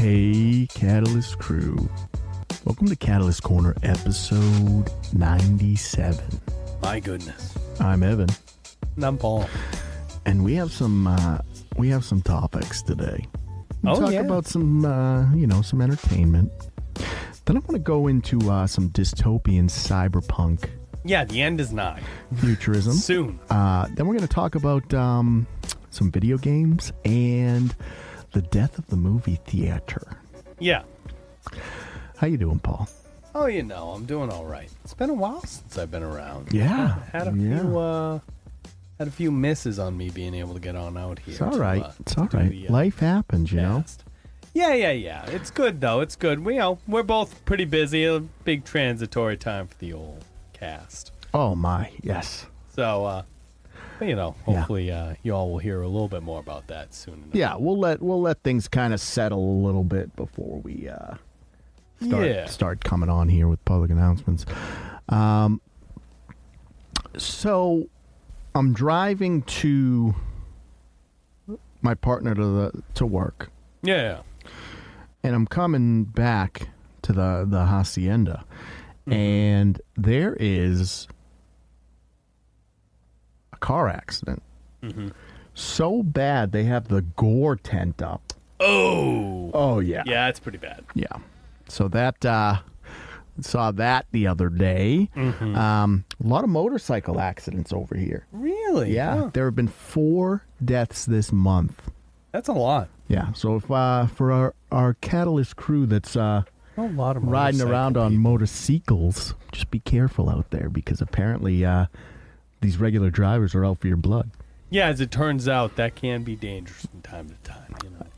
Hey, Catalyst crew. Welcome to Catalyst Corner, episode 97. My goodness. I'm Evan. And I'm Paul. And we have some topics today. We'll talk about some some entertainment. Then I want to go into some dystopian cyberpunk. Yeah, the end is nigh. Futurism. Soon. Then we're going to talk about some video games and the death of the movie theater. Yeah. How you doing, Paul? Oh, I'm doing all right. It's been a while since I've been around. Yeah. Had a few misses on me being able to get on out here. It's all right. It's all right. Life happens, you know. Yeah. It's good though. It's good. We're both pretty busy. A big transitory time for the old cast. Oh my, yes. So, hopefully you all will hear a little bit more about that soon enough. Yeah, we'll let things kind of settle a little bit before we start coming on here with public announcements. So I'm driving to my partner to work. Yeah. And I'm coming back to the hacienda. Mm-hmm. And there is a car accident. Mm-hmm. So bad they have the gore tent up. Oh yeah. Yeah, it's pretty bad. Yeah. So that saw that the other day. Mm-hmm. A lot of motorcycle accidents over here. Really? Yeah. Huh. There have been 4 deaths this month. That's a lot. Yeah. So if for our Catalyst crew that's a lot of riding around on motorcycles, just be careful out there because apparently these regular drivers are out for your blood. Yeah, as it turns out, that can be dangerous from time to time.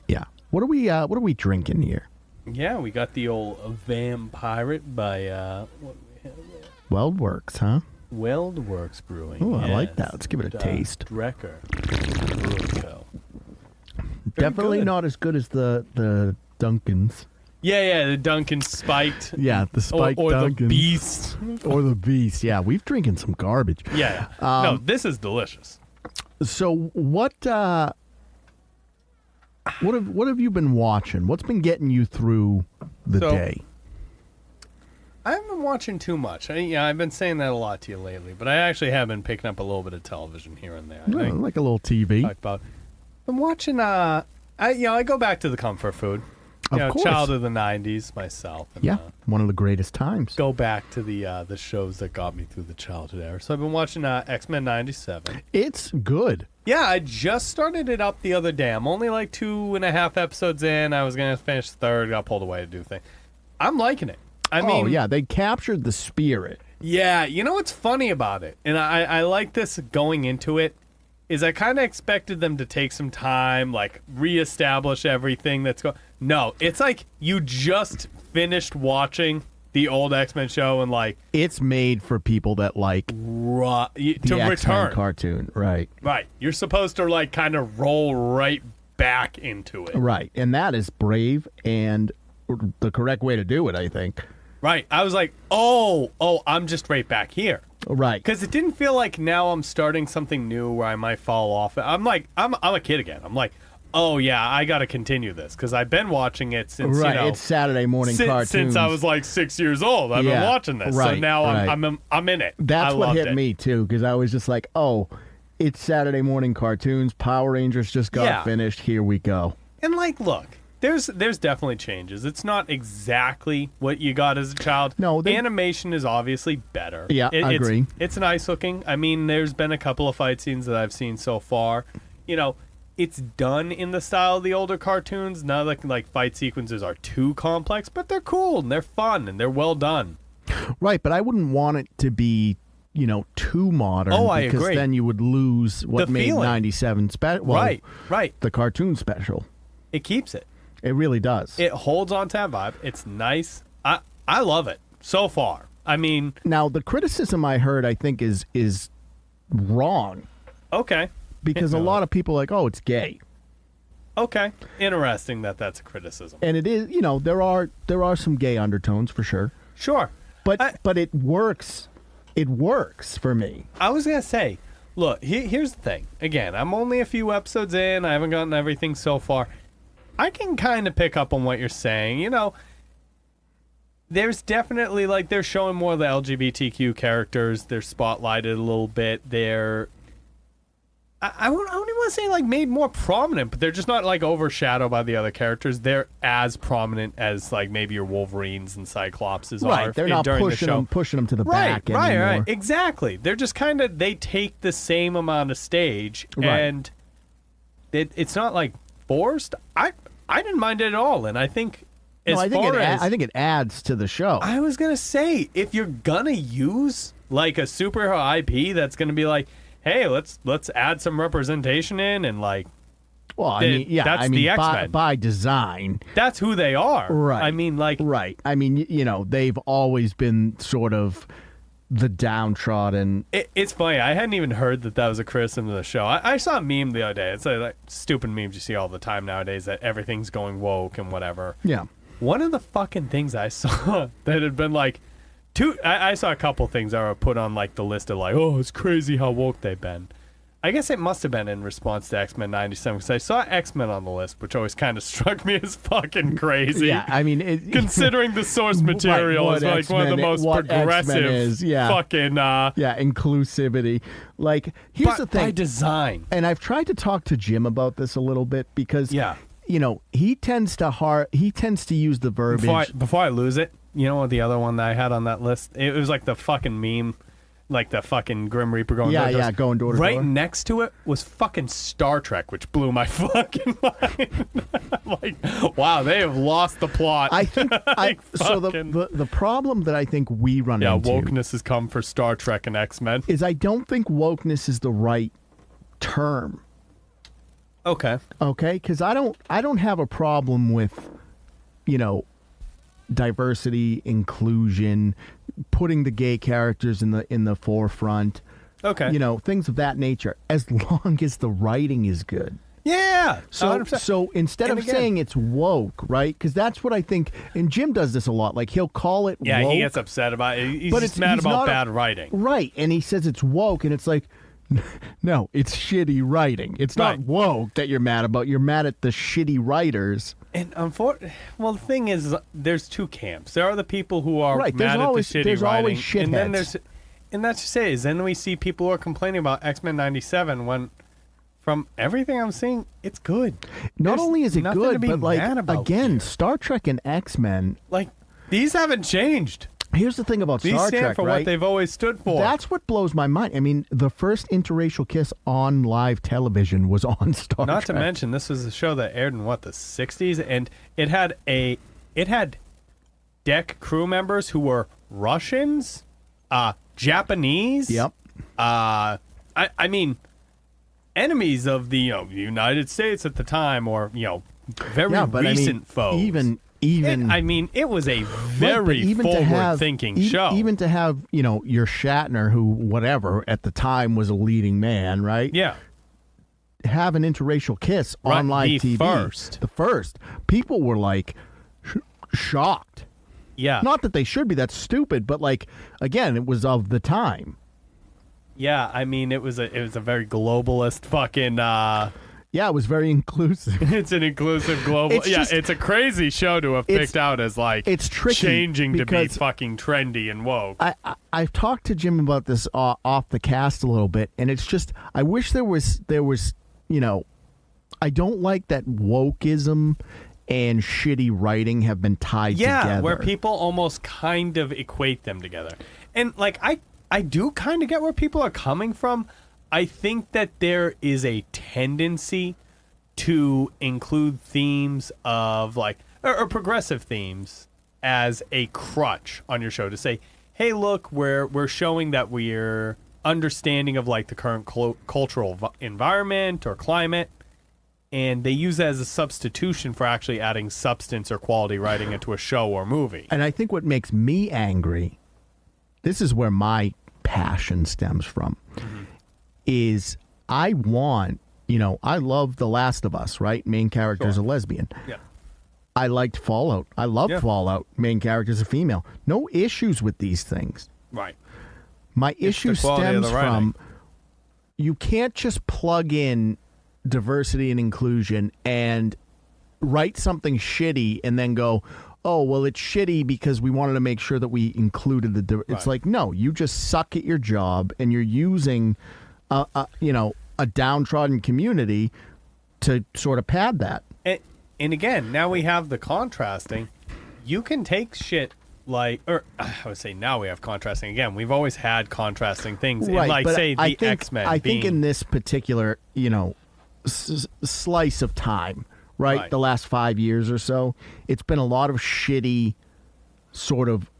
Yeah. What are we drinking here? Yeah, we got the old Vampirate by WeildWerks, huh? WeildWerks Brewing. Oh, I like that. Let's give it a taste. Drecker. Definitely not as good as the Dunkins. Yeah, the Dunkin' Spiked. Yeah, the Spiked or Dunkins. the Beast. Or the Beast. Yeah, we've drinking some garbage. Yeah. No, this is delicious. So what have you been watching? What's been getting you through the day? I haven't been watching too much. I've been saying that a lot to you lately, but I actually have been picking up a little bit of television here and there. Like a little TV. I'm watching. I go back to the comfort food. Of course. Child of the '90s myself. And, one of the greatest times. Go back to the shows that got me through the childhood era. So I've been watching X-Men '97. It's good. Yeah, I just started it up the other day. I'm only like 2.5 episodes in. I was gonna finish the third, got pulled away to do things. I'm liking it. I mean, they captured the spirit. Yeah, you know what's funny about it, and I like this going into it. Is I kind of expected them to take some time, like reestablish everything that's going. No, it's like you just finished watching the old X-Men show and like it's made for people that like to X-Men return cartoon, right? Right, you're supposed to like kind of roll right back into it, right? And that is brave and the correct way to do it, I think. Right, I was like, oh, I'm just right back here. Right. Because it didn't feel like now I'm starting something new where I might fall off. I'm like, I'm a kid again. I'm like, oh, yeah, I got to continue this because I've been watching it since, it's Saturday morning cartoons. Since I was like 6 years old. I've been watching this. Right, so now I'm in it. That's what hit me, too, because I was just like, oh, it's Saturday morning cartoons. Power Rangers just got finished. Here we go. And like, look. There's definitely changes. It's not exactly what you got as a child. No, animation is obviously better. Yeah, I agree. It's nice looking. I mean, there's been a couple of fight scenes that I've seen so far. It's done in the style of the older cartoons. Not like fight sequences are too complex, but they're cool and they're fun and they're well done. Right, but I wouldn't want it to be too modern. Oh, I because agree. then you would lose what made feeling. 97 special. Right. The cartoon special. It keeps it. It really does. It holds on to that vibe. It's nice. I love it so far. I mean, now the criticism I heard, I think, is wrong. Okay. Because a lot of people are like, oh, it's gay. Okay. Interesting that's a criticism. And it is. There are some gay undertones for sure. Sure. But it works. It works for me. I was gonna say, look, here's the thing. Again, I'm only a few episodes in. I haven't gotten everything so far. I can kind of pick up on what you're saying. You know, there's definitely, like, they're showing more of the LGBTQ characters. They're spotlighted a little bit. They're, I don't even want to say, like, made more prominent, but they're just not, like, overshadowed by the other characters. They're as prominent as, like, maybe your Wolverines and Cyclopses are. They're not pushing them to the back anymore. Right, exactly. They're just kind of, they take the same amount of stage, and it's not, like, forced. I didn't mind it at all, and I think I think it adds to the show. I was gonna say, if you're gonna use like a superhero IP that's gonna be like, hey, let's add some representation in, and like, well, that's the X-Men by design. That's who they are, right? I mean, like, right. I mean, you know, they've always been sort of the downtrodden. It's funny. I hadn't even heard that was a criticism of the show. I saw a meme the other day. It's like stupid memes you see all the time nowadays that everything's going woke and whatever. Yeah. One of the fucking things I saw that had been like, I saw a couple things that were put on like the list of like, oh, it's crazy how woke they've been. I guess it must have been in response to X-Men 97 because I saw X-Men on the list, which always kind of struck me as fucking crazy. Yeah, I mean, considering the source material is like one of the most progressive fucking inclusivity. Like, here's the thing, by design. And I've tried to talk to Jim about this a little bit because you know, he tends to use the verbiage. Before I lose it, you know what the other one that I had on that list? It was like the fucking meme, like the fucking Grim Reaper going door to door. Going door to door. Right next to it was fucking Star Trek, which blew my fucking mind. Like, wow, they have lost the plot. I think so. The problem that I think we run into, wokeness has come for Star Trek and X-Men, is I don't think wokeness is the right term. Okay, because I don't have a problem with, you know, diversity, inclusion, putting the gay characters in the forefront. Okay, you know, things of that nature, as long as the writing is good. Yeah. So instead of saying it's woke, right? Because that's what I think. And Jim does this a lot. Like, he'll call it woke. Yeah, he gets upset about it. He's just mad about bad writing. Right, and he says it's woke, and it's like, no, it's shitty writing. It's not woke that you're mad about. You're mad at the shitty writers. And well, the thing is, there's two camps. There are the people who are mad at the shitty writing, and then that's just it. Then we see people who are complaining about X-Men 97 when, from everything I'm seeing, it's good. Not only is it good, but like, again, Star Trek and X-Men, like, these haven't changed. Here's the thing about Star Trek, right? These stand for what they've always stood for. That's what blows my mind. I mean, the first interracial kiss on live television was on Star Trek. Not to mention, this was a show that aired in, the 60s? And it had deck crew members who were Russians, Japanese. Yep. I mean, enemies of the United States at the time, or, very recent foes. It was a very forward-thinking show. Even to have, your Shatner, who, whatever, at the time was a leading man, right? Yeah. Have an interracial kiss on live TV. The first. People were, like, shocked. Yeah. Not that they should be. That's stupid. But, like, again, it was of the time. Yeah, I mean, it was a very globalist fucking... Yeah, it was very inclusive. It's an inclusive global... it's a crazy show to have picked out as, like, it's tricky changing to be fucking trendy and woke. I've talked to Jim about this off the cast a little bit, and it's just, I wish there was, I don't like that wokeism and shitty writing have been tied together. Yeah, where people almost kind of equate them together. And, like, I do kind of get where people are coming from. I think that there is a tendency to include themes of, like, or progressive themes as a crutch on your show to say, hey, look, we're showing that we're understanding of, like, the current cultural environment or climate, and they use that as a substitution for actually adding substance or quality writing into a show or movie. And I think what makes me angry, this is where my passion stems from, is I want, I love The Last of Us, right? Main character is a lesbian. Yeah. I liked Fallout. I loved Fallout. Main character is a female. No issues with these things. Right. My issue stems from, you can't just plug in diversity and inclusion and write something shitty and then go, oh, well, it's shitty because we wanted to make sure that we included the... It's like, no, you just suck at your job and you're using, a downtrodden community to sort of pad that. And again, now we have the contrasting. You can take shit like... Or I would say now we have contrasting. Again, we've always had contrasting things. Right, like, say, the X-Men I think in this particular, slice of time... Right? The last 5 years or so, it's been a lot of shitty sort of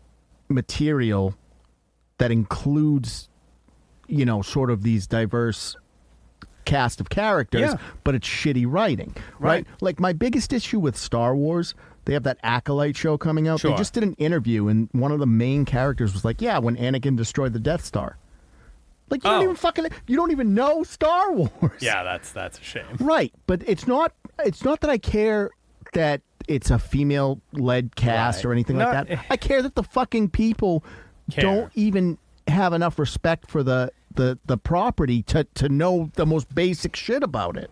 material that includes, sort of these diverse cast of characters, but it's shitty writing, right? Like my biggest issue with Star Wars, they have that Acolyte show coming out. Sure. They just did an interview, and one of the main characters was like, yeah, when Anakin destroyed the Death Star. Like, you don't even know Star Wars. Yeah, that's a shame. Right, but it's not that I care that it's a female-led cast or anything like that. I care that the fucking people don't even have enough respect for the property to know the most basic shit about it.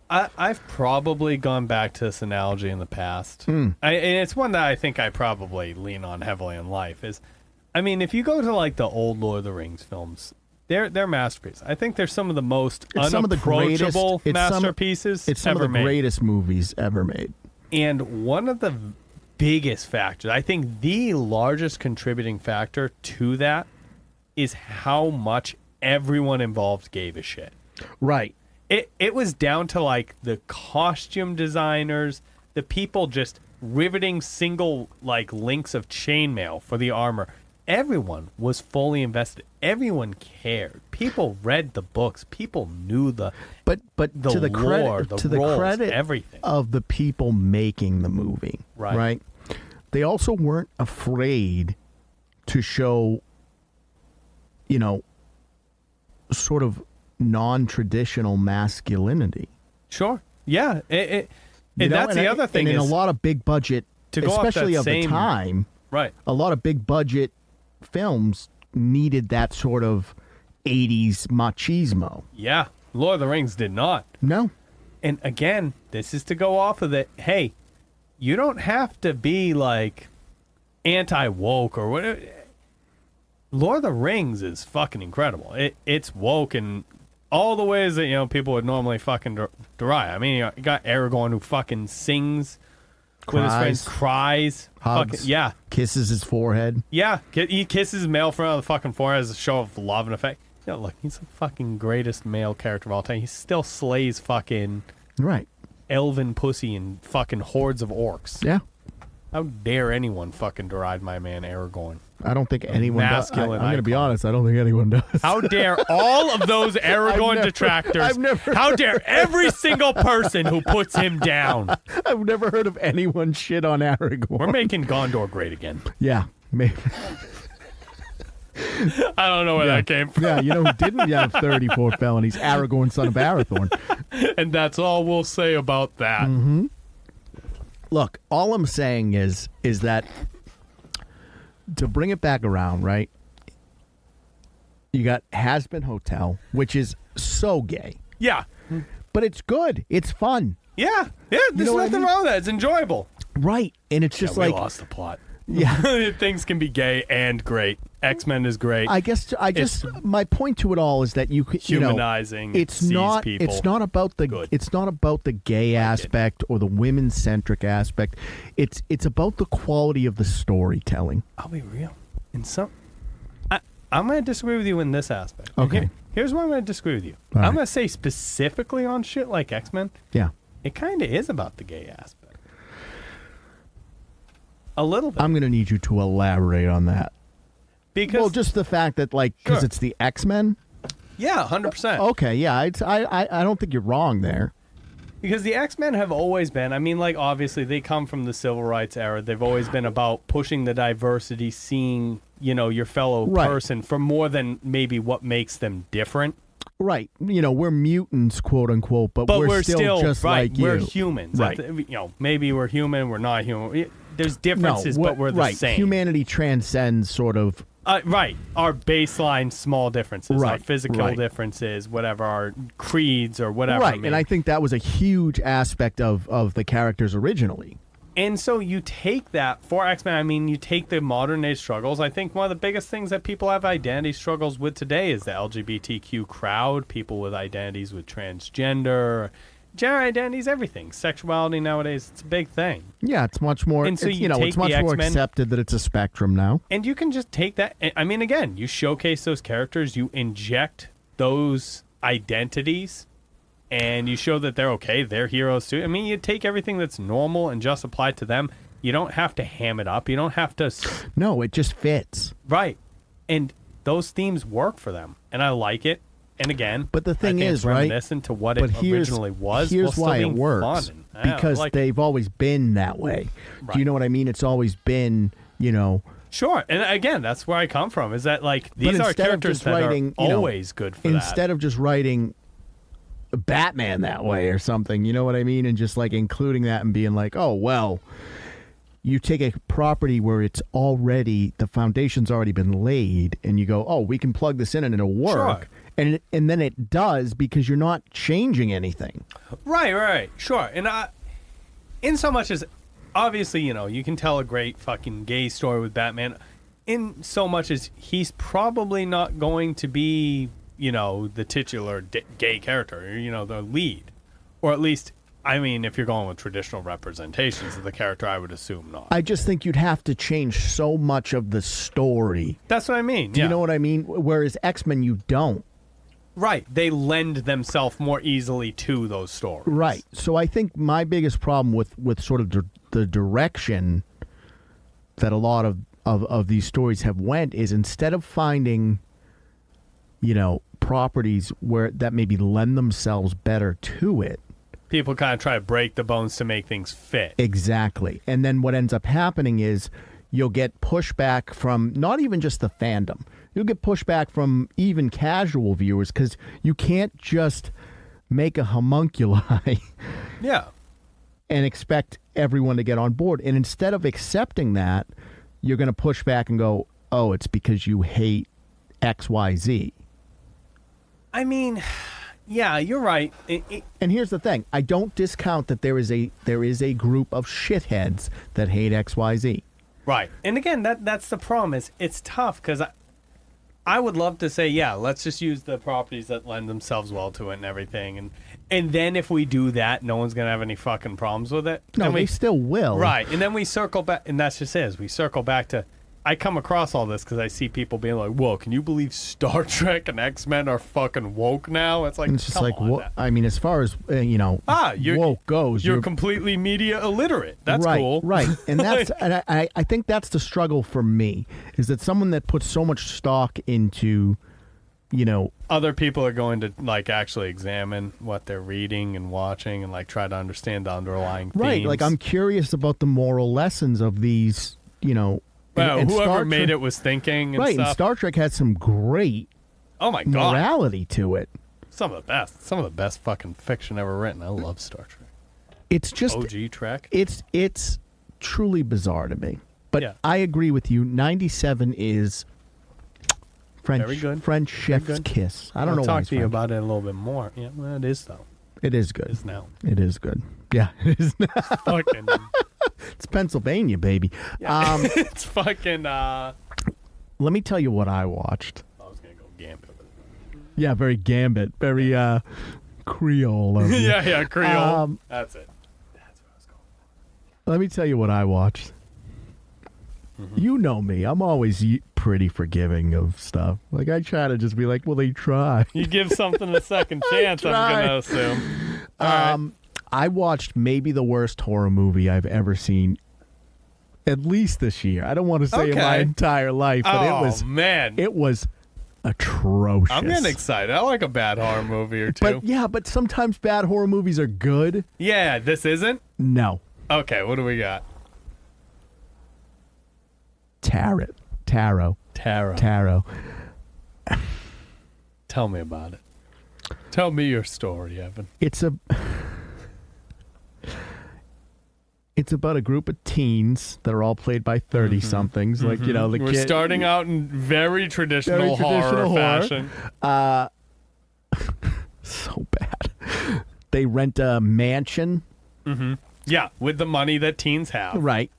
I've probably gone back to this analogy in the past. And it's one that I think I probably lean on heavily in life. If you go to like the old Lord of the Rings films, they're masterpieces. I think they're some of the most unapproachable masterpieces It's some of the greatest movies ever made. And one of the biggest factors, I think the largest contributing factor to that, is how much everyone involved gave a shit. Right. It was down to like the costume designers, the people just riveting single like links of chainmail for the armor. Everyone was fully invested. Everyone cared. People read the books. People knew the but the to the lore, credit the roles, credit everything of the people making the movie. Right. They also weren't afraid to show, sort of non-traditional masculinity. Sure. Yeah. And that's the other thing. And in a lot of big budget, especially of the time, right? A lot of big budget films needed that sort of 80s machismo. Yeah. Lord of the Rings did not. No. And again, this is to go off of it. Hey, you don't have to be like anti-woke or whatever. Lord of the Rings is fucking incredible. It's woke in all the ways that, people would normally fucking deride. You got Aragorn who fucking sings with his friends, cries, hugs, fucking, yeah, kisses his forehead. Yeah, he kisses his male friend on the fucking forehead as a show of love and affection. Look, he's the fucking greatest male character of all time. He still slays fucking elven pussy and fucking hordes of orcs. Yeah. How dare anyone fucking deride my man Aragorn? I don't think anyone does. I'm going to be honest. I don't think anyone does. How dare all of those Aragorn detractors? How dare every single person who puts him down? I've never heard of anyone shit on Aragorn. We're making Gondor great again. Yeah, maybe. I don't know where that came from. Yeah, who didn't have 34 felonies? Aragorn, son of Arathorn. And that's all we'll say about that. Mm-hmm. Look, all I'm saying is that to bring it back around, right? You got Has-Been Hotel, which is so gay. Yeah. But it's good. It's fun. Yeah. Yeah, there's nothing wrong with that. It's enjoyable. Right. And it's just we lost the plot. Yeah. Things can be gay and great. X-Men is great. I guess my point to it all is that humanizing. It's not people. It's not about the gay aspect or the women-centric aspect. It's about the quality of the storytelling. I'll be real. I'm going to disagree with you in this aspect. Okay. Here's why I'm going to disagree with you. All I'm right. going to say specifically on shit like X-Men. Yeah. It kind of is about the gay aspect. A little bit. I'm going to need you to elaborate on that. Because just the fact that, because it's the X-Men? Yeah, 100%. Okay, yeah. I don't think you're wrong there. Because the X-Men have always been, obviously they come from the civil rights era. They've always been about pushing the diversity, seeing, your fellow person for more than maybe what makes them different. Right. We're mutants, quote unquote, but we're still just like you. We're humans. Right. Maybe we're human, we're not human. There's differences, but we're the same. Humanity transcends sort of Right. Our baseline small differences, our Right, physical right. differences, whatever, our creeds or whatever. Right, and I think that was a huge aspect of the characters originally. And so you take that for X-Men, I mean, you take the modern day struggles. I think one of the biggest things that people have identity struggles with today is the LGBTQ crowd, people with identities with transgender, gender identities, everything. Sexuality nowadays, it's a big thing. Yeah, it's much more, And so it's, you take it's much the more X-Men- accepted that it's a spectrum now. And you can just take that. I mean, again, you showcase those characters, you inject those identities, and you show that they're okay, they're heroes too. I mean, you take everything that's normal and just apply it to them. You don't have to ham it up. You don't have to. No, it just fits. Right. And those themes work for them. And I like it. And again, But the thing I think is, it's right? reminiscent to what it originally was. Here's while still why it being works. fun. And, Because like, they've always been that way. Right. Do you know what I mean? It's always been, Sure. And again, that's where I come from, is that, like, these are instead of characters just that writing, are always good for instead of just writing Batman that way or something, you know what I mean? And just like including that and being like, oh, well, you take a property where it's already, the foundation's already been laid, and you go, oh, we can plug this in and it'll work. Sure. And then it does because you're not changing anything. Right. Sure. And in so much as, obviously, you can tell a great fucking gay story with Batman, in so much as he's probably not going to be, the titular gay character, the lead. Or at least, I mean, if you're going with traditional representations of the character, I would assume not. I just think you'd have to change so much of the story. That's what I mean. Do you know what I mean? Whereas X-Men, you don't. Right. They lend themselves more easily to those stories. Right. So I think my biggest problem with sort of the direction that a lot of these stories have went is, instead of finding, properties where that maybe lend themselves better to it. People kind of try to break the bones to make things fit. Exactly. And then what ends up happening is you'll get pushback from not even just the fandom. You'll get pushback from even casual viewers, because you can't just make a homunculi Yeah. and expect everyone to get on board. And instead of accepting that, you're going to push back and go, oh, it's because you hate XYZ. I mean, yeah, you're right. And here's the thing. I don't discount that there is a group of shitheads that hate XYZ. Right. And again, that's the problem, is it's tough, because I would love to say, yeah, let's just use the properties that lend themselves well to it and everything. And then if we do that, no one's going to have any fucking problems with it. No, And they still will. Right. And then we circle back, and that's just it. We circle back to, I come across all this because I see people being like, whoa, can you believe Star Trek and X-Men are fucking woke now? It's like, And it's just come like, on, what? I mean, as far as, woke goes. You're completely media illiterate. That's right, cool. Right. And that's and I think that's the struggle for me, is that someone that puts so much stock into, Other people are going to, like, actually examine what they're reading and watching and, like, try to understand the underlying themes. right. Like, I'm curious about the moral lessons of these, Well, and whoever Star made Trek, it was thinking and right. stuff. And Star Trek had some great Oh my god, morality to it. some of the best fucking fiction ever written. I love Star Trek. It's just OG Trek. It's truly bizarre to me. But Yeah. I agree with you. 97 is French. Very good. French chef's good. kiss. I don't I'll know why talk it's to you French. about it a little bit more. Yeah, well, it is though. It is good. It is now. It is good. Yeah, it is. Fucking. It's Pennsylvania, baby. Yeah. It's fucking. Let me tell you what I watched. I was gonna go Gambit. Yeah, very Gambit, very Creole. Of you. yeah, Creole. That's it. That's what I was going. Let me tell you what I watched. Mm-hmm. You know me. I'm always pretty forgiving of stuff. Like, I try to just be like, well, they try. You give something a second chance. I'm try. gonna assume. All right. I watched maybe the worst horror movie I've ever seen, at least this year. I don't want to say in my Okay. entire life, but Man, it was atrocious. I'm getting excited. I like a bad horror movie or two. But sometimes bad horror movies are good. Yeah, this isn't? No. Okay, what do we got? Tarot. Tarot. Tell me about it. Tell me your story, Evan. It's It's about a group of teens that are all played by 30-somethings. Like, you know, We're starting out in very traditional horror fashion. So bad. They rent a mansion. Yeah, with the money that teens have. Right.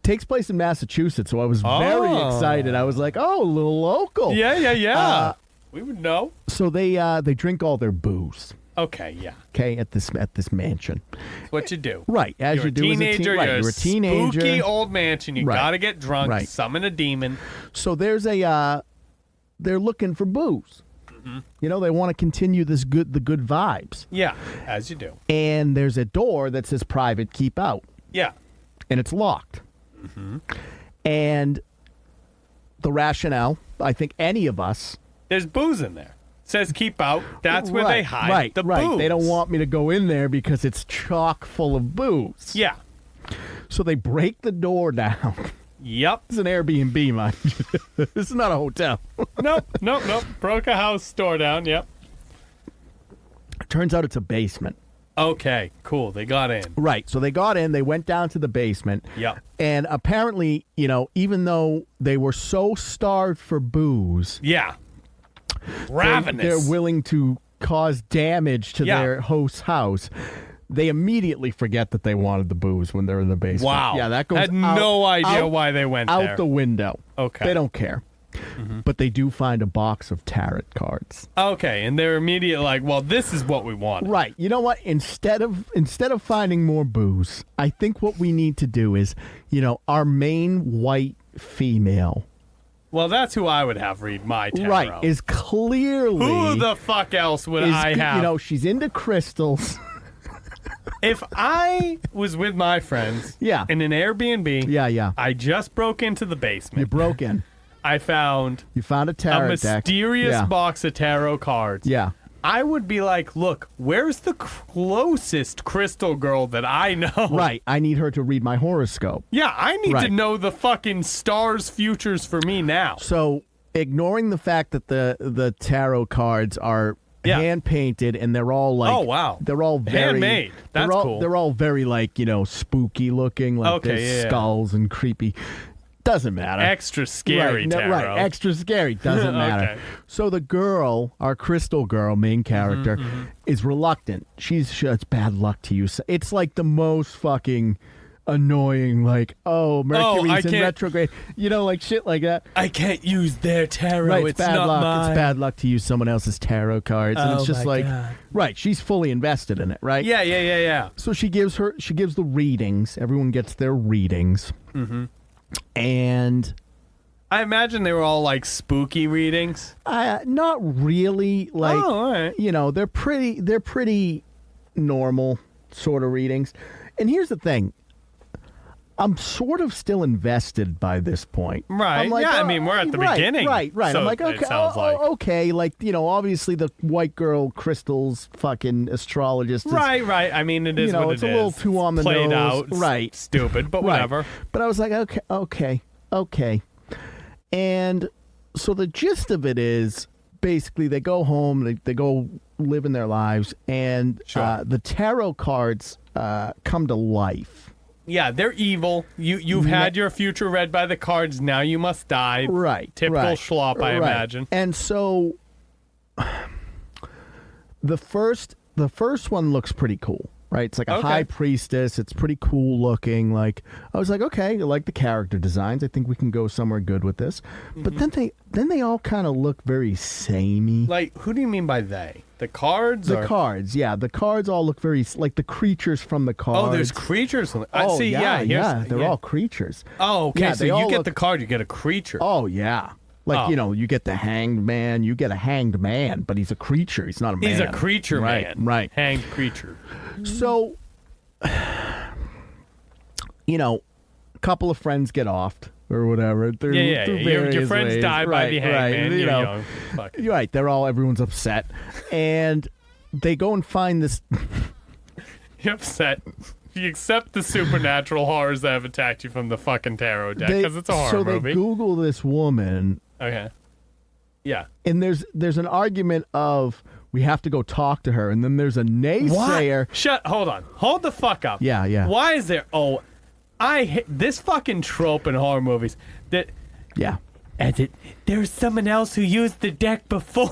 Takes place in Massachusetts, so I was very excited. I was like, "Oh, a little local." Yeah. We would know. So they drink all their booze. Okay, yeah. Okay, at this mansion. That's what you do. Right, as you're you do teenager, as a teen. Right, you're a teenager. Spooky old mansion. You gotta get drunk. Summon a demon. So there's they're looking for booze. You know, they want to continue the good vibes. Yeah, as you do. And there's a door that says private, keep out. Yeah. And it's locked. And the rationale, I think any of us. There's booze in there. It says keep out. That's where they hide the booze. They don't want me to go in there because it's chock full of booze. Yeah. So they break the door down. Yep. It's an Airbnb, mind you. This is not a hotel. Nope. Broke a house, store down. Yep. Turns out it's a basement. Okay, cool. They got in. Right. So they got in. They went down to the basement. Yep. And apparently, you know, even though they were so starved for booze. Yeah. Ravenous. They're willing to cause damage to their host's house. They immediately forget that they wanted the booze when they're in the basement. Wow. Yeah, that goes Had no idea why they went out there. the window. Okay. They don't care. But they do find a box of tarot cards. Okay, and they're immediately like, well, this is what we want. Right. You know what? Instead of finding more booze, I think what we need to do is, you know, our main white female. Well, that's who I would have read my tarot. Right. Is clearly. Who the fuck else would I have? You know, she's into crystals. If I was with my friends in an Airbnb, I just broke into the basement. You broke in. You found a tarot mysterious deck. box of tarot cards. Yeah. I would be like, look, where's the closest crystal girl that I know? Right. I need her to read my horoscope. Yeah, I need to know the fucking stars' futures for me now. So, ignoring the fact that the tarot cards are hand painted and they're all like, oh wow, they're all very handmade. That's cool. They're all very like, you know, spooky looking, like there's skulls and creepy. Doesn't matter. Extra scary tarot. Right, extra scary. Doesn't matter. Okay. So the girl, our crystal girl, main character, is reluctant. It's bad luck to use. It's like the most fucking annoying, like, Mercury's in retrograde. You know, like shit like that. I can't use their tarot. Right, it's bad not luck. mine. It's bad luck to use someone else's tarot cards. And it's just like, God. Right, she's fully invested in it, right? Yeah. So she gives the readings. Everyone gets their readings. And I imagine they were all like spooky readings. Not really. Like, all right. You know, they're pretty normal sort of readings. And here's the thing. I'm sort of still invested by this point. Right. I'm like, I mean, we're at the beginning. Right. So I'm like, okay, okay. Like, you know, obviously the white girl crystals fucking astrologist is, right. I mean, it is you know, what it's a little too on the played nose. out. Right. Stupid, but whatever. But I was like, okay. And so the gist of it is basically they go home, they go live in their lives, and the tarot cards come to life. Yeah, they're evil. You've had your future read by the cards. Now you must die. Right. Typical schlop, I imagine. And so the first one looks pretty cool, right? It's like a high priestess. It's pretty cool looking. Like, I was like, okay, I like the character designs. I think we can go somewhere good with this. But then they all kind of look very samey. Like, who do you mean by they? The cards? The cards, yeah. The cards all look very like the creatures from the cards. Oh, there's creatures. Oh, see, they're all creatures. Oh, okay. Yeah, so you get the card, you get a creature. Oh, yeah. Like, you know, you get the hanged man, you get a hanged man, but he's a creature. He's not a man. He's a creature man. Right. Hanged creature. So, you know, a couple of friends get offed or whatever. Through Your friends ways. die by the hangman. You know, young. Fuck. You're right. Everyone's upset. And they go and find this. You're upset. You accept the supernatural horrors that have attacked you from the fucking tarot deck because it's a horror movie. So they Google this woman. Okay. Yeah. And there's an argument of We have to go talk to her. And then there's a naysayer. What? Hold the fuck up. Yeah. Why is there? Oh, I hate this fucking trope in horror movies that. Yeah. There's someone else who used the deck before.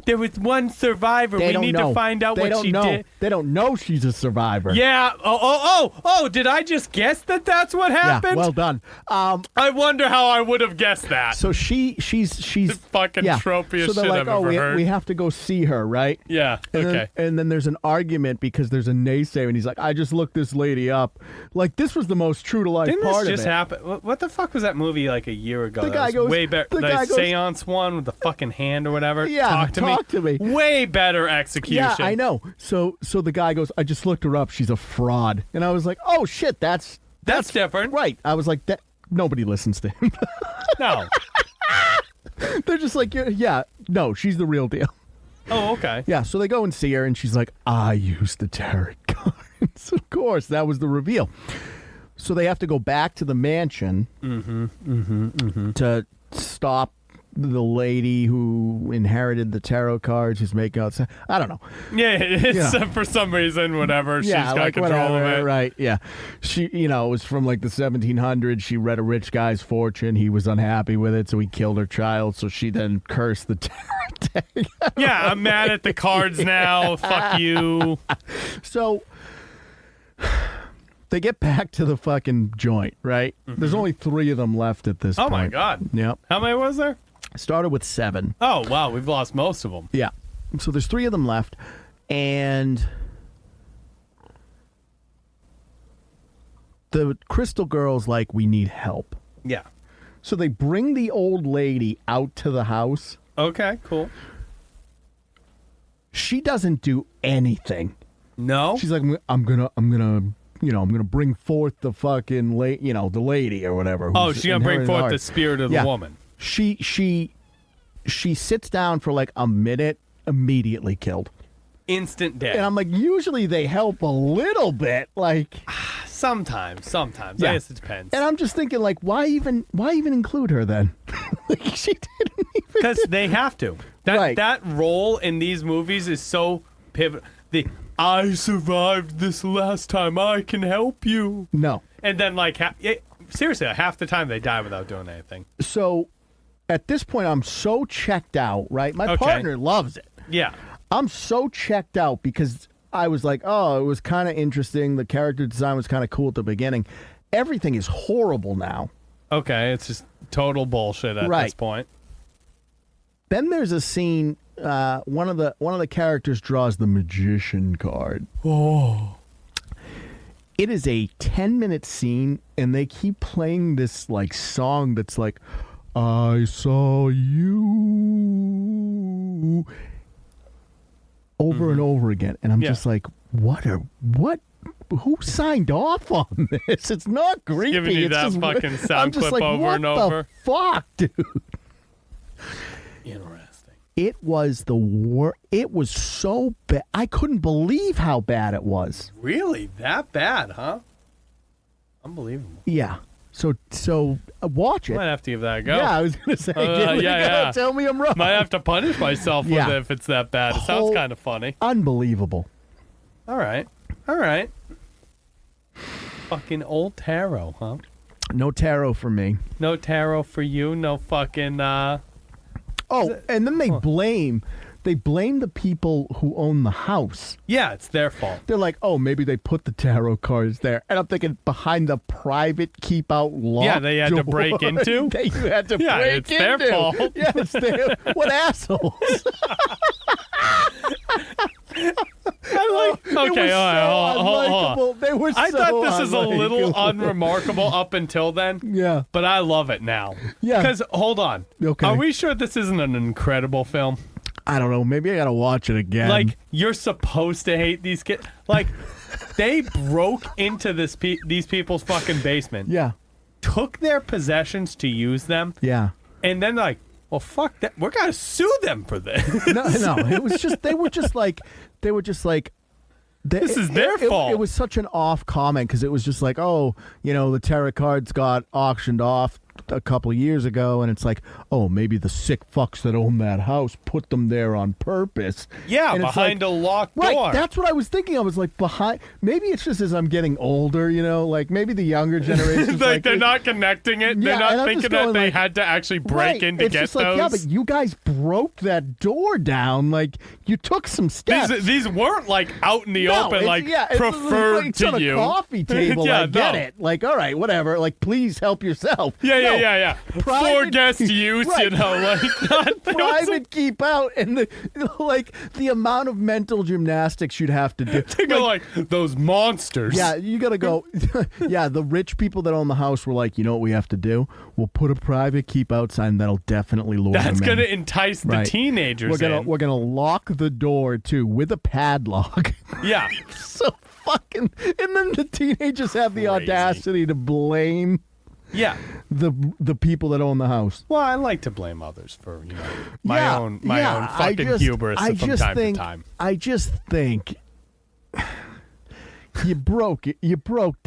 There was one survivor. We need to find out what she did. They don't know she's a survivor. Yeah. Oh, did I just guess that that's what happened? Yeah, well done. I wonder how I would have guessed that. So she's the fucking tropiest so they're shit like, I've ever heard. We have to go see her, right? Yeah, okay. And then there's an argument because there's a naysayer, and he's like, I just looked this lady up. Like, this was the most true-to-life part of it. Didn't this just happen? What the fuck was that movie like a year ago? The guy goes, way better. The seance one with the fucking hand or whatever. Yeah, talk to me. Way better execution. Yeah, I know. So the guy goes, I just looked her up. She's a fraud. And I was like, oh, shit, that's different. Right. I was like, that nobody listens to him. No. They're just like, yeah, no, she's the real deal. Oh, okay. Yeah, so they go and see her, and she's like, I used the tarot cards. Of course, that was the reveal. So they have to go back to the mansion to stop the lady who inherited the tarot cards who's making out. I don't know. Yeah, for some reason, whatever. She's got control of it. Right, yeah. She, it was from like the 1700s. She read a rich guy's fortune. He was unhappy with it, so he killed her child. So she then cursed the tarot deck. Yeah, I'm mad at the cards now. Fuck you. So they get back to the fucking joint, right? There's only 3 of them left at this point. Oh, my God. Yep. How many was there? Started with 7. Oh, wow. We've lost most of them. Yeah. So there's 3 of them left. And the Crystal Girl's like, we need help. Yeah. So they bring the old lady out to the house. Okay, cool. She doesn't do anything. No? She's like, I'm gonna bring forth the fucking the lady or whatever. Oh, she's gonna bring forth the spirit of the woman. She sits down for like a minute, immediately killed. Instant death. And I'm like, usually they help a little bit, like sometimes. Yeah. I guess it depends. And I'm just thinking, like, why even include her then? Like, she didn't even. Because they have to. Right. That role in these movies is so pivotal. I survived this last time. I can help you. No. And then, like, seriously, half the time they die without doing anything. So, at this point, I'm so checked out, right? My partner loves it. Yeah. I'm so checked out because I was like, oh, it was kind of interesting. The character design was kind of cool at the beginning. Everything is horrible now. Okay, it's just total bullshit at this point. Then there's a scene. One of the characters draws the magician card. Oh. It is a 10-minute scene, and they keep playing this like song that's like, I saw you, over and over again, and I'm just like, what? Who signed off on this? It's not creepy. Giving you that fucking sound clip like, over and over. What the fuck, dude? Interesting. It was the worst. It was so bad. I couldn't believe how bad it was. Really? That bad, huh? Unbelievable. Yeah. So watch it. Might have to give that a go. Yeah, I was going to say, tell me I'm wrong. Might have to punish myself with it if it's that bad. It sounds kind of funny. Unbelievable. All right. Fucking old tarot, huh? No tarot for me. No tarot for you. No fucking. And then they blame the people who own the house. Yeah, it's their fault. They're like, oh, maybe they put the tarot cards there. And I'm thinking, behind the private keep out lock. Yeah, they had to break into. You had to break into. It's their fault. Yeah, it's their. What assholes? Okay, hold on. They were I thought this is a unlikable. little unremarkable up until then. Yeah. But I love it now. Yeah. Because, hold on. Okay. Are we sure this isn't an incredible film? I don't know. Maybe I got to watch it again. Like, you're supposed to hate these kids. Like, they broke into these people's fucking basement. Yeah. Took their possessions to use them. Yeah. And then, like, well, fuck that. We're going to sue them for this. No. It was just, they were just like, this is their fault. It was such an off comment because it was just like, oh, the tarot cards got auctioned off a couple of years ago, and it's like, oh, maybe the sick fucks that own that house put them there on purpose. Yeah, and behind a locked door. Right, that's what I was thinking. I was like, maybe it's just as I'm getting older, like maybe the younger generation. like they're not connecting it. They're not thinking that they had to actually break in to it's get just those. Like, yeah, but you guys broke that door down. Like, you took some steps. These weren't like out in the open, like preferred it's to on you. A coffee table. Yeah, I get it. Like, all right, whatever. Like, please help yourself. Yeah. For guest use, right. like private keep out, and the amount of mental gymnastics you'd have to do. To go like those monsters. Yeah, you gotta go. Yeah, the rich people that own the house were like, you know what we have to do? We'll put a private keep outside, and that'll definitely lure them in. That's gonna entice the teenagers. We're gonna lock the door too with a padlock. Yeah. So fucking, and then the teenagers have the audacity to blame. Yeah, the people that own the house. Well, I like to blame others for my own fucking hubris from time to time. I just think you broke down. You broke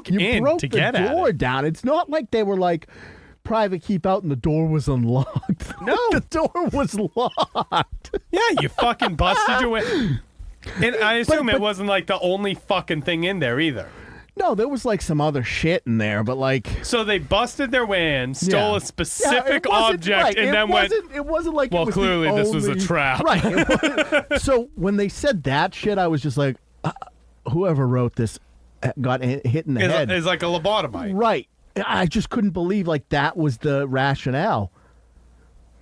to the door it. down. It's not like they were like private keep out and the door was unlocked. No, the door was locked. Yeah, you fucking busted your way. And I assume it wasn't like the only fucking thing in there either. No, there was like some other shit in there, but like... So they busted their way in, stole a specific object, and then went... It wasn't like well, it was clearly this was a trap. Right. So when they said that shit, I was just like, whoever wrote this got hit in the head. It's like a lobotomite. Right. I just couldn't believe like that was the rationale.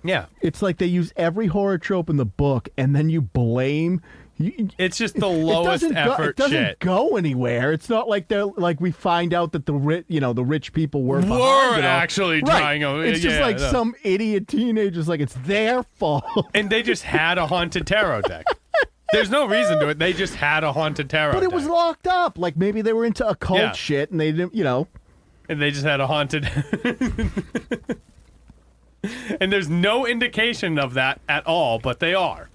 Yeah. It's like they use every horror trope in the book, and then you blame... It's just the lowest effort it doesn't go anywhere. It's not like they're like we find out that the rich people were actually trying. It's just like some idiot teenagers like it's their fault. And they just had a haunted tarot deck. There's no reason to it. They just had a haunted tarot deck. But it was locked up. Like maybe they were into occult shit and they didn't, And they just had a haunted. And there's no indication of that at all, but they are.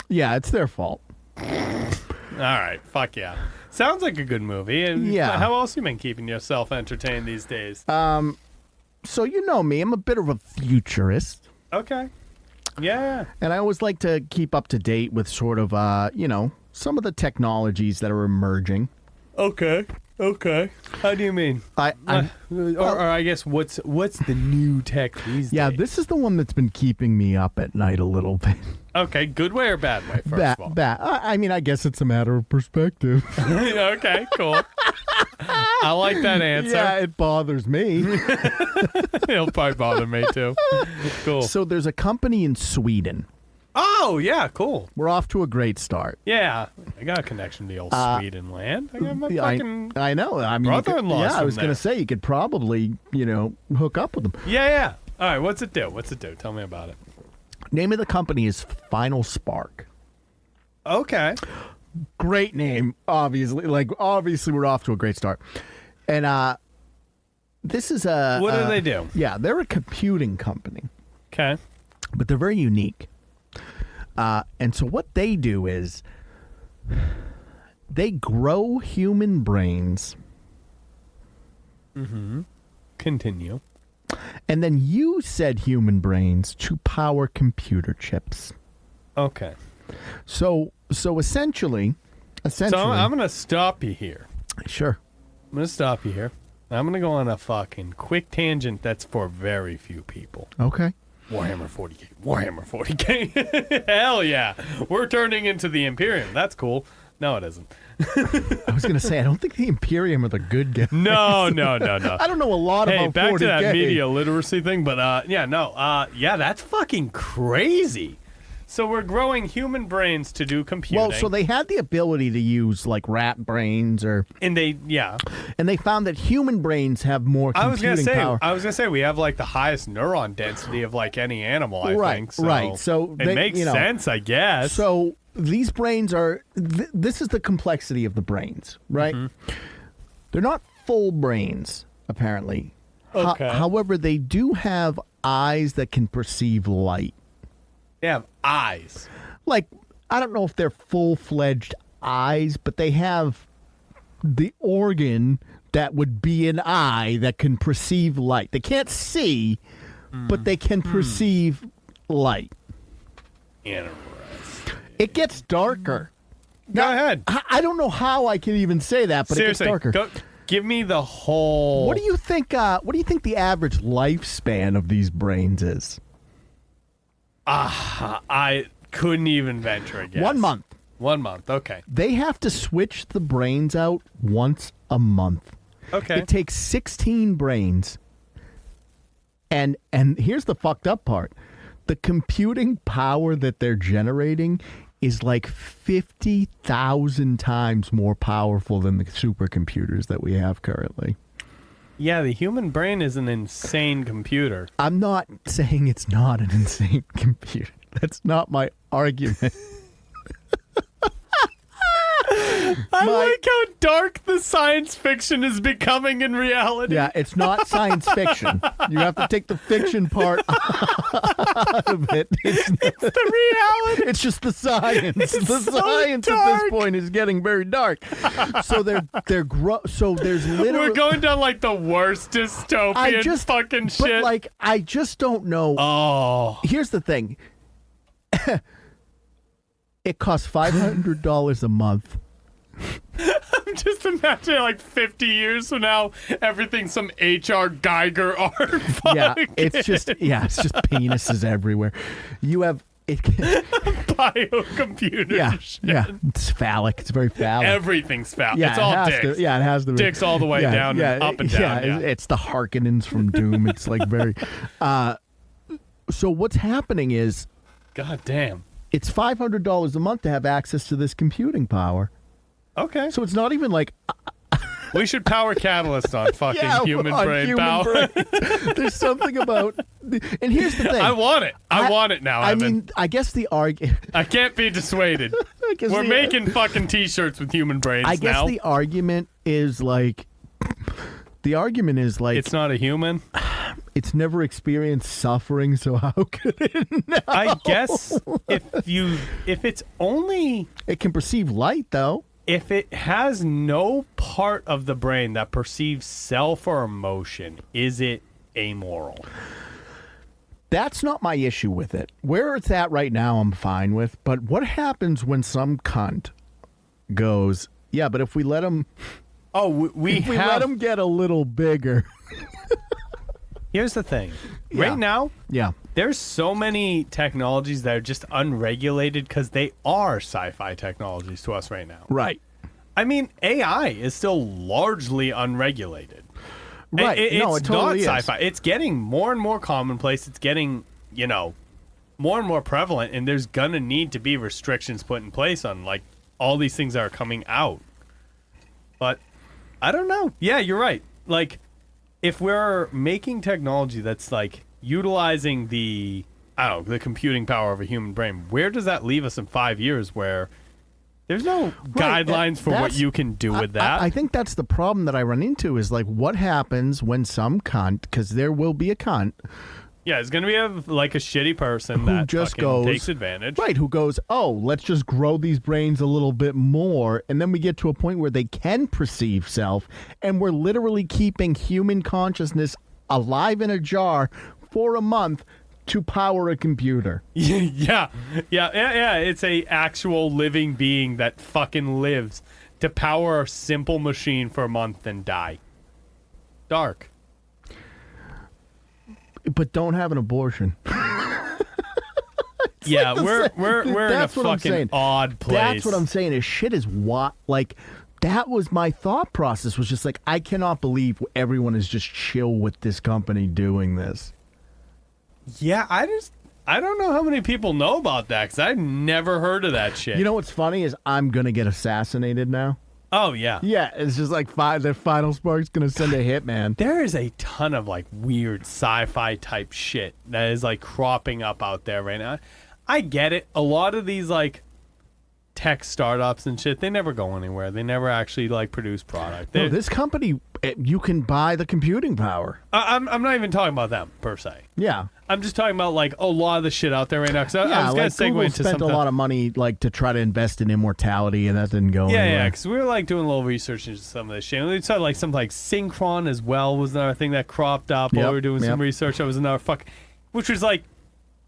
Yeah, it's their fault. All right, fuck yeah. Sounds like a good movie. And how else you been keeping yourself entertained these days? So you know me, I'm a bit of a futurist. Okay. Yeah. And I always like to keep up to date with sort of, some of the technologies that are emerging. Okay. How do you mean? Or I guess what's the new tech these days? Yeah, this is the one that's been keeping me up at night a little bit. Okay, good way or bad way, first of all? Bad. I mean, I guess it's a matter of perspective. Okay, cool. I like that answer. Yeah, it bothers me. It'll probably bother me, too. Cool. So there's a company in Sweden. Oh, yeah, cool. We're off to a great start. Yeah, I got a connection to the old Sweden land. I got my fucking I know. I mean, brother-in-law. I was going to say, you could probably, hook up with them. Yeah. All right, what's it do? Tell me about it. Name of the company is Final Spark. Okay. Great name, obviously. Obviously, we're off to a great start. And this is a... What do they do? Yeah, they're a computing company. Okay. But they're very unique. And so what they do is they grow human brains. Mm-hmm. Continue. And then use said human brains to power computer chips. Okay. So essentially... So I'm going to stop you here. Sure. I'm going to stop you here. I'm going to go on a fucking quick tangent that's for very few people. Okay. Warhammer 40K. Hell yeah. We're turning into the Imperium. That's cool. No, it isn't. I was going to say, I don't think the Imperium are the good guys. No. I don't know a lot about 40K. Hey, back to that media literacy thing, but that's fucking crazy. So we're growing human brains to do computing. Well, so they had the ability to use like rat brains and they found that human brains have more computing power. I was gonna say we have like the highest neuron density of like any animal, I think. So right. So it makes sense, I guess. So these brains are this is the complexity of the brains, right? Mm-hmm. They're not full brains, apparently. Okay. However, they do have eyes that can perceive light. They have eyes. Like, I don't know if they're full-fledged eyes, but they have the organ that would be an eye that can perceive light. They can't see, but they can perceive light. Interesting. It gets darker. Go ahead. I don't know how I can even say that, but Seriously, it gets darker. Give me the whole. What do you think? What do you think the average lifespan of these brains is? I couldn't even venture a guess. 1 month. 1 month. Okay. They have to switch the brains out once a month. Okay. It takes 16 brains. And here's the fucked up part. The computing power that they're generating is like 50,000 times more powerful than the supercomputers that we have currently. Yeah, the human brain is an insane computer. I'm not saying it's not an insane computer. That's not my argument. I like how dark the science fiction is becoming in reality. Yeah, it's not science fiction. You have to take the fiction part out of it. It's the reality. It's just the science. The so science dark. at this point is getting very dark. So so there's literally We're going down like the worst dystopian fucking shit. But like I just don't know. Oh. Here's the thing. It costs $500 a month. I'm just imagining like 50 years from now, everything's some H.R. Geiger art. Yeah, it's just penises everywhere. You have biocomputer. Yeah, shit. yeah, it's phallic. It's very phallic. Everything's foul. Yeah, it's all it has dicks. to. Yeah, it has the Dicks all the way down and up and down. Yeah, it's the Harkonnens from Doom. It's like very. So what's happening is, God damn. it's $500 a month to have access to this computing power. Okay. So it's not even like We should power Catalyst on fucking human brain power. There's something about, and here's the thing. I want it. I want it now, I Evan. mean, I guess the argument. I can't be dissuaded. We're making fucking T-shirts with human brains now. I guess the argument is like. It's not a human. It's never experienced suffering, so how could it know? I guess if it's only It can perceive light, though. if it has no part of the brain that perceives self or emotion, is it amoral? That's not my issue with it. Where it's at right now, I'm fine with. But what happens when some cunt goes, yeah, but if we let him... Oh, we let him get a little bigger. Here's the thing. Yeah. Right now, Yeah. there's so many technologies that are just unregulated because they are sci-fi technologies to us right now. Right. I mean, AI is still largely unregulated. Right. It's it totally not is. sci-fi. It's getting more and more commonplace. It's getting, more and more prevalent, and there's going to need to be restrictions put in place on, like, all these things that are coming out. But I don't know. Yeah, you're right. Like, if we're making technology that's, like, utilizing the computing power of a human brain, where does that leave us in 5 years where there's no guidelines for what you can do with that? I think that's the problem that I run into is, like, what happens when some cunt, because there will be a cunt, yeah, it's going to be a shitty person who that just fucking goes, takes advantage. Right, who goes, oh, let's just grow these brains a little bit more. And then we get to a point where they can perceive self. And we're literally keeping human consciousness alive in a jar for a month to power a computer. Yeah. It's a actual living being that fucking lives to power a simple machine for a month and die. Dark. But don't have an abortion. Yeah, we're in a fucking odd place. That's what I'm saying. Is shit is what, like, that was my thought process, was just like, I cannot believe everyone is just chill with this company doing this. Yeah, I don't know how many people know about that because I've never heard of that shit. You know what's funny is I'm gonna get assassinated now. Oh, yeah. Yeah, it's just like the Final Spark's going to send a hitman. There is a ton of, like, weird sci-fi type shit that is, like, cropping up out there right now. I get it. A lot of these, like, tech startups and shit, they never go anywhere. They never actually like produce product. No, this company, you can buy the computing power. I'm not even talking about them per se. Yeah. I'm just talking about like a lot of the shit out there right now. I was going to segue Google into spent something. a lot of money like to try to invest in immortality, and that didn't go anywhere. Yeah, because we were like doing a little research into some of this shit. We saw like something like Synchron as well was another thing that cropped up while we were doing some research. That was another which was like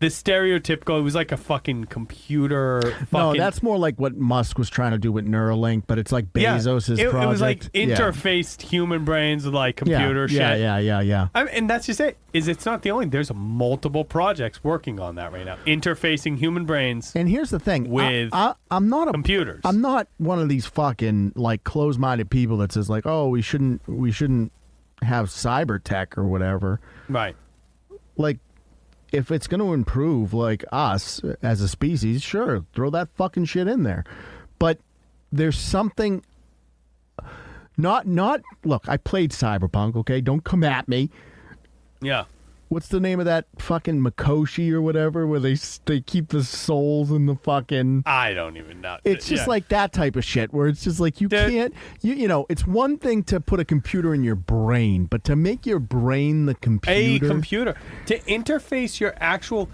the stereotypical. It was like a fucking computer. No, that's more like what Musk was trying to do with Neuralink, but it's like Bezos' project. It was like interfaced human brains with like computer shit. Yeah. And that's just it. It's not the only. There's multiple projects working on that right now, interfacing human brains. And here's the thing: with I'm not computers. I'm not one of these fucking like closed-minded people that says like, oh, we shouldn't have cyber tech or whatever. Right. Like, if it's going to improve like us as a species, sure, throw that fucking shit in there. But there's something. Not. Look, I played Cyberpunk. Okay, don't come at me. Yeah. What's the name of that fucking Mikoshi or whatever, where they keep the souls in the fucking... I don't even know. It's just like that type of shit, where it's just like you can't... You know, it's one thing to put a computer in your brain, but to make your brain the computer... A computer. To interface your actual...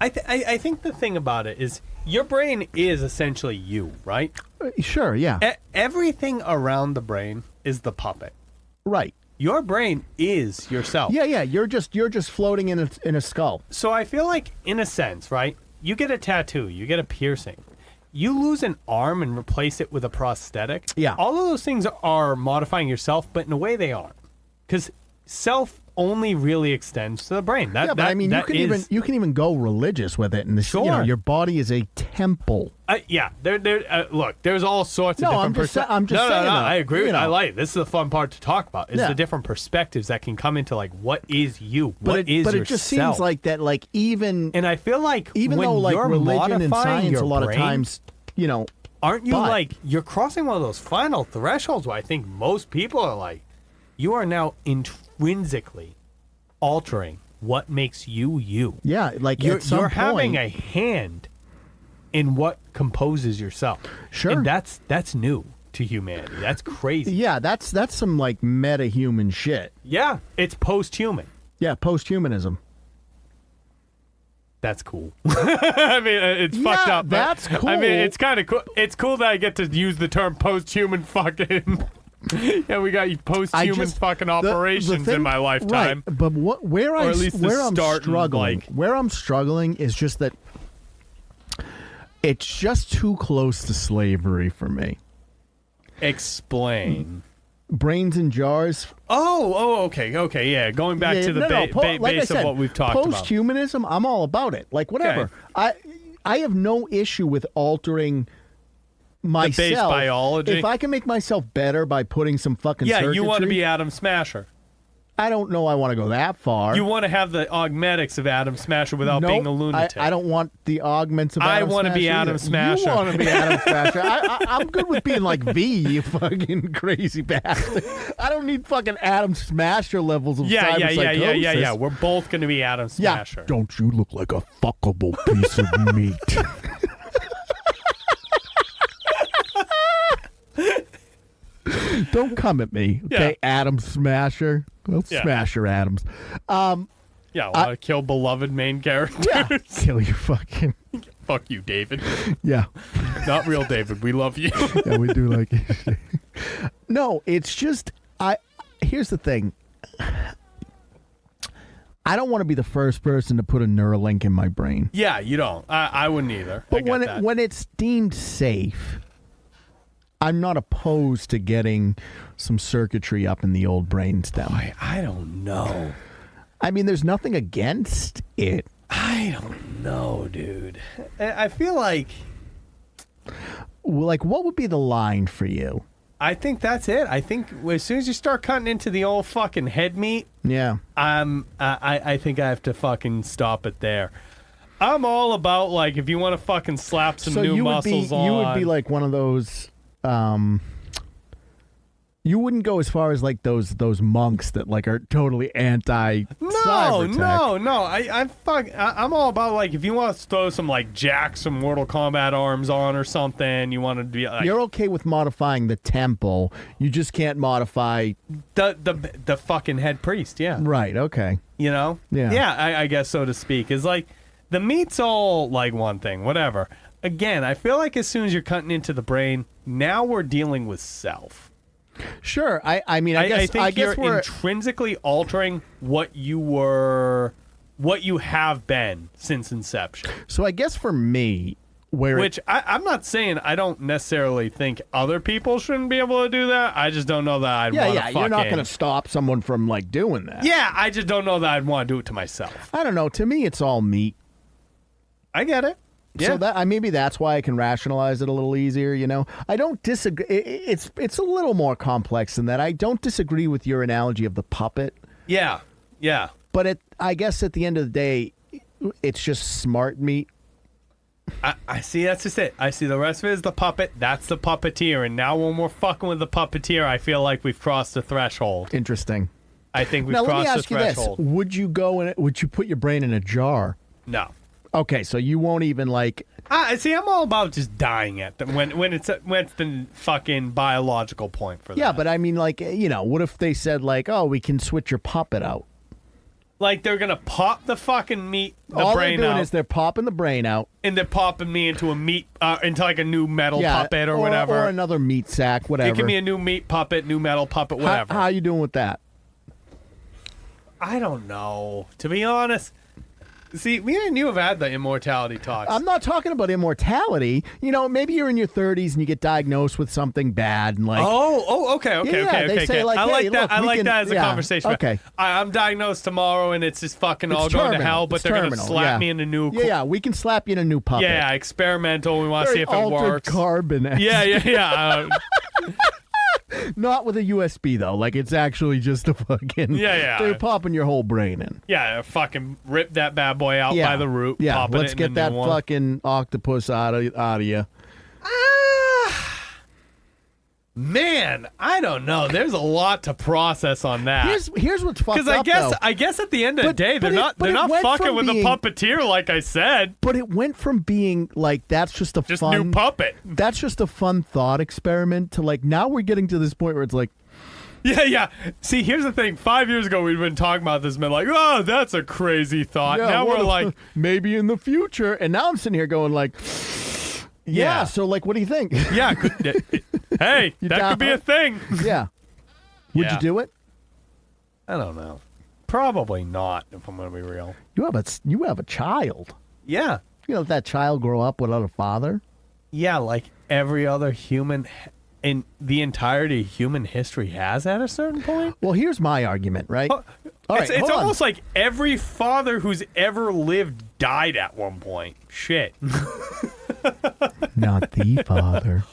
I think the thing about it is your brain is essentially you, right? Sure, yeah. Everything around the brain is the puppet. Right. Your brain is yourself. Yeah. You're just floating in a skull. So I feel like, in a sense, right? You get a tattoo, you get a piercing, you lose an arm and replace it with a prosthetic. Yeah. All of those things are modifying yourself, but in a way they aren't, because self only really extends to the brain. But I mean, you can even go religious with it, and sure. You know, your body is a temple. Yeah, look, there's all sorts of different perspectives. I'm just saying. I agree. I like it. This is the fun part to talk about. Is the different perspectives that can come into like what is you, but it just seems like that, like even. And I feel like even when though like you're religion and modifying science your a lot brain, of times, you know, aren't you like you're crossing one of those final thresholds where I think most people are like, you are now intrinsically altering what makes you you. Yeah, like you're having a hand in what composes yourself. Sure. And that's new to humanity. That's crazy. Yeah, that's some like meta-human shit. Yeah, it's post-human. Yeah, post-humanism. That's cool. I mean, it's fucked up. That's cool. I mean, it's kind of cool. It's cool that I get to use the term post-human fucking... Yeah, we got post-human fucking operations in my lifetime. Right, but where I'm struggling is just that it's just too close to slavery for me. Explain. Brains in jars. Oh, okay, yeah. Going back to the base of what we've talked about. Post-humanism, I'm all about it. Like, whatever. Okay. I have no issue with altering myself. The base biology. If I can make myself better by putting some fucking circuitry. You want to be Adam Smasher. I don't know I want to go that far. You want to have the augmetics of Adam Smasher without being a lunatic. I don't want the augments of Adam Smasher. I want to be Adam Smasher. You want to be Adam Smasher. I'm good with being like V, you fucking crazy bastard. I don't need fucking Adam Smasher levels of cyberpsychosis. Yeah. We're both going to be Adam Smasher. Yeah. Don't you look like a fuckable piece of meat? Don't come at me, okay, Adam Smasher. Well, Smasher Adams. I want to kill beloved main characters. Yeah, kill your fucking... Fuck you, David. Yeah. Not real David. We love you. Yeah, we do like it. No, it's just... Here's the thing. I don't want to be the first person to put a Neuralink in my brain. Yeah, you don't. I wouldn't either. But when it's deemed safe... I'm not opposed to getting some circuitry up in the old brainstem. I don't know. I mean, there's nothing against it. I don't know, dude. I feel like... Like, what would be the line for you? I think that's it. I think as soon as you start cutting into the old fucking head meat, I think I have to fucking stop it there. I'm all about, like, if you want to fucking slap some new muscles on... You would be like one of those... You wouldn't go as far as like those monks that like are totally anti cyber tech. No. I'm all about like if you want to throw some like some Mortal Kombat arms on or something, you want to be like, you're okay with modifying the temple. You just can't modify the fucking head priest, yeah. Right, okay. You know? Yeah. Yeah, I guess so to speak. Is like the meat's all like one thing, whatever. Again, I feel like as soon as you're cutting into the brain, now we're dealing with self. Sure. I mean, I think you're you're intrinsically altering what you have been since inception. So I guess for me, I'm not saying I don't necessarily think other people shouldn't be able to do that. I just don't know that I'd want to you're not going to stop someone from like doing that. Yeah, I just don't know that I'd want to do it to myself. I don't know. To me, it's all meat. I get it. Yeah. So that maybe that's why I can rationalize it a little easier, you know. I don't disagree. It's a little more complex than that. I don't disagree with your analogy of the puppet. Yeah. But I guess at the end of the day, it's just smart meat. I see. That's just it. I see the rest of it is the puppet. That's the puppeteer. And now when we're fucking with the puppeteer, I feel like we've crossed the threshold. Interesting. I think we've crossed the threshold. Now let me ask you this: would you put your brain in a jar? No. Okay, so you won't even like. See, I'm all about just dying at them when it's the fucking biological point for that. Yeah, but I mean, like, you know, what if they said like, oh, we can switch your puppet out? Like they're gonna pop the fucking meat, all brain they're doing out, is they're popping the brain out, and they're popping me into a meat, into like a new metal puppet or whatever, or another meat sack, whatever. It can be a new meat puppet, new metal puppet, whatever. How you doing with that? I don't know, to be honest. See, me and you have had the immortality talks. I'm not talking about immortality. You know, maybe you're in your 30s and you get diagnosed with something bad and like. Okay. They say like, I like hey, that. Look, I like that as a conversation. Okay. I'm diagnosed tomorrow and it's just fucking all going to hell, but they're going to slap me in a new. Yeah, we can slap you in a new puppet. Yeah, experimental. We want to see if it altered works. Carbon. Yeah. Not with a USB though. Like it's actually just a fucking. Yeah. They're popping your whole brain in. Yeah, fucking rip that bad boy out by the root. Yeah, pop let's get that fucking octopus out of you. Man, I don't know. There's a lot to process on that. Here's what's fucked up. Because I guess at the end of the day, they're not fucking with the puppeteer, like I said. But it went from being like that's just a fun new puppet. That's just a fun thought experiment to like now we're getting to this point where it's like. Yeah. See, here's the thing. 5 years ago, we'd been talking about this, and been like, "Oh, that's a crazy thought." Yeah, now we're like, maybe in the future, and now I'm sitting here going like. Yeah, so like, what do you think? Yeah, hey, that could be a thing. Yeah. Would you do it? I don't know. Probably not, if I'm going to be real. You have a child. Yeah. You know, let that child grow up without a father? Yeah, like every other human in the entirety of human history has at a certain point. Well, here's my argument, right? It's almost like every father who's ever lived died at one point. Shit. Not the father.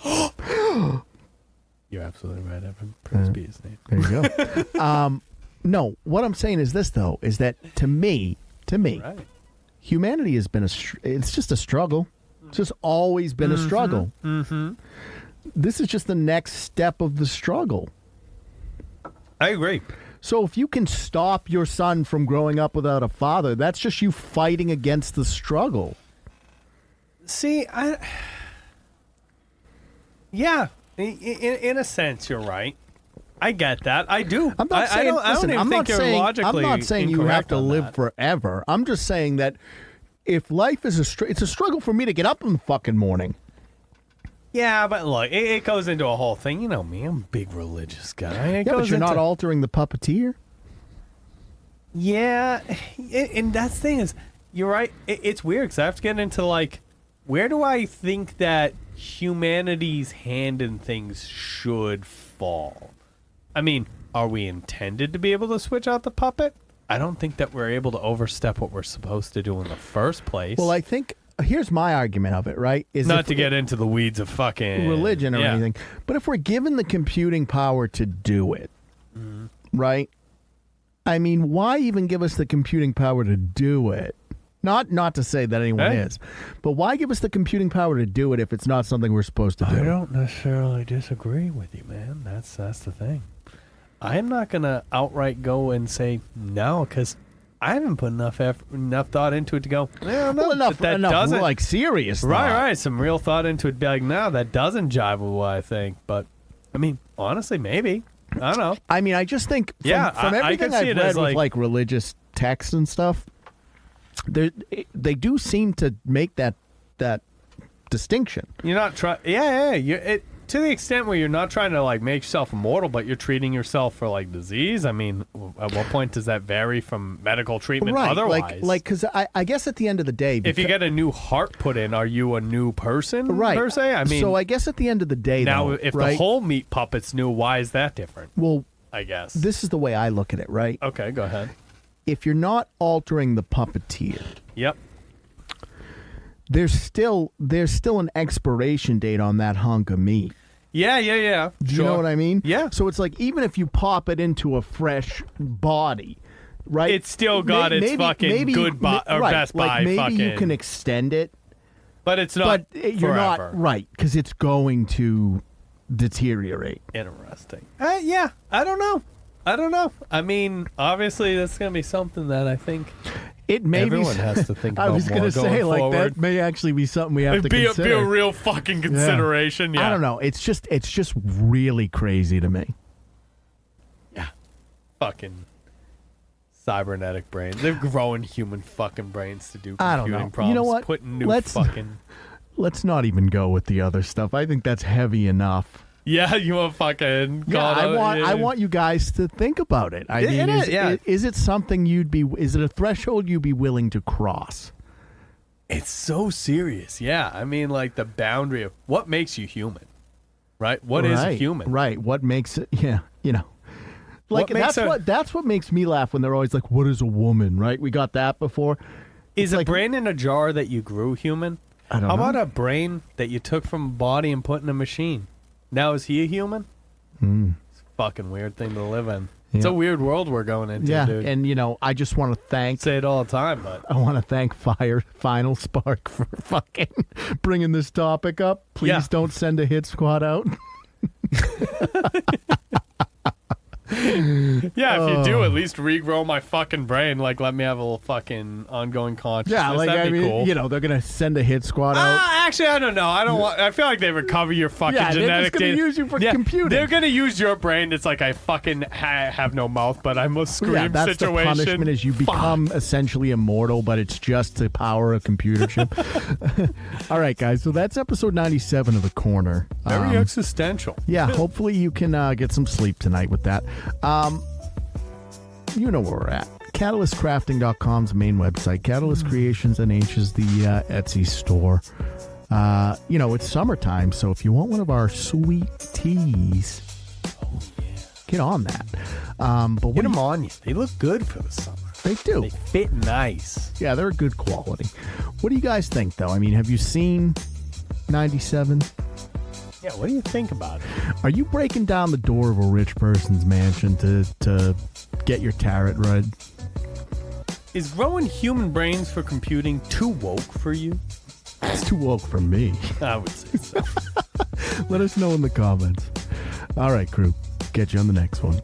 You're absolutely right, Evan. Praise be his name. There you go. No, what I'm saying is this, though, is that to me, right. Humanity has been it's just a struggle. It's just always been a struggle. Mm-hmm. This is just the next step of the struggle. I agree. So if you can stop your son from growing up without a father, that's just you fighting against the struggle. See, yeah, in a sense, you're right. I get that. I do. I'm not saying. I'm not saying you have to live forever. I'm just saying that if life is it's a struggle for me to get up in the fucking morning. Yeah, but look, it goes into a whole thing. You know me, I'm a big religious guy. But you're not altering the puppeteer. Yeah, and that's the thing is, you're right. It's weird because I have to get into like, where do I think that humanity's hand in things should fall? I mean, are we intended to be able to switch out the puppet? I don't think that we're able to overstep what we're supposed to do in the first place. Well, I think here's my argument of it, right? Is not to get into the weeds of fucking religion or anything, but if we're given the computing power to do it, right? I mean, why even give us the computing power to do it? Not to say that anyone is, but why give us the computing power to do it if it's not something we're supposed to do? I don't necessarily disagree with you, man. That's the thing. I am not gonna outright go and say no, because I haven't put enough thought into it to go. Well, enough like serious thought. Right. Some real thought into it. Be like, no, that doesn't jive with what I think. But I mean, honestly, maybe. I don't know. I mean, I just think from everything I've read with like religious texts and stuff, they do seem to make that distinction. You're not trying. Yeah. To the extent where you're not trying to like make yourself immortal, but you're treating yourself for like disease. I mean, at what point does that vary from medical treatment? Right. Otherwise, because I guess at the end of the day, if you get a new heart put in, are you a new person? Right. Per se. I mean, so I guess at the end of the day, now though, if right? the whole meat puppet's new, why is that different? Well, I guess this is the way I look at it. Right. Okay, go ahead. If you're not altering the puppeteer, yep. There's still an expiration date on that hunk of meat. Yeah. Do you know what I mean? Yeah. So it's like even if you pop it into a fresh body, right? It's still got its fucking good or right, best like buy. Maybe fucking, you can extend it, but it's not. But you're forever. not right because it's going to deteriorate. Interesting. Yeah. I don't know. I mean, obviously, that's going to be something that I think everyone has to think about. I was going to say, like, forward. that may actually be something we have to consider. Be a real fucking consideration. Yeah. I don't know. It's just really crazy to me. Yeah. Fucking cybernetic brains. They're growing human fucking brains to do computing problems. You know what? Putting new fucking. Let's not even go with the other stuff. I think that's heavy enough. Yeah, you want fucking. I want you guys to think about it. I mean, is it something is it a threshold you'd be willing to cross? It's so serious. Yeah, I mean, like the boundary of what makes you human, right? What is a human? Right. What makes it? Yeah, you know. Like that's what makes me laugh when they're always like, "What is a woman?" Right? We got that before. Is a brain in a jar that you grew human? I don't know. How about a brain that you took from a body and put in a machine? Now, is he a human? It's a fucking weird thing to live in. Yeah. It's a weird world we're going into, dude. And, I just want to thank... Say it all the time, but... I want to thank Final Spark for fucking bringing this topic up. Please don't send a hit squad out. Yeah, if you do, at least regrow my fucking brain. Like, let me have a little fucking ongoing consciousness. Yeah, like, that'd be cool. They're going to send a hit squad out. Actually, I don't know. I feel like they recover your fucking genetic data. They're just going to use you for computing. They're going to use your brain. It's like I fucking have no mouth, but I must scream that's situation. The punishment is you become essentially immortal, but it's just to power a computer chip. All right, guys. So that's episode 97 of The Corner. Very existential. Yeah, hopefully you can get some sleep tonight with that. You know where we're at. CatalystCrafting.com's main website. Catalyst Creations NH is the Etsy store. It's summertime, so if you want one of our sweet teas, get on that. But get them on you. They look good for the summer. They do. They fit nice. Yeah, they're good quality. What do you guys think, though? I mean, have you seen 97? Yeah, what do you think about it? Are you breaking down the door of a rich person's mansion to get your tarot read? Is growing human brains for computing too woke for you? It's too woke for me. I would say so. Let us know in the comments. All right, crew. Catch you on the next one.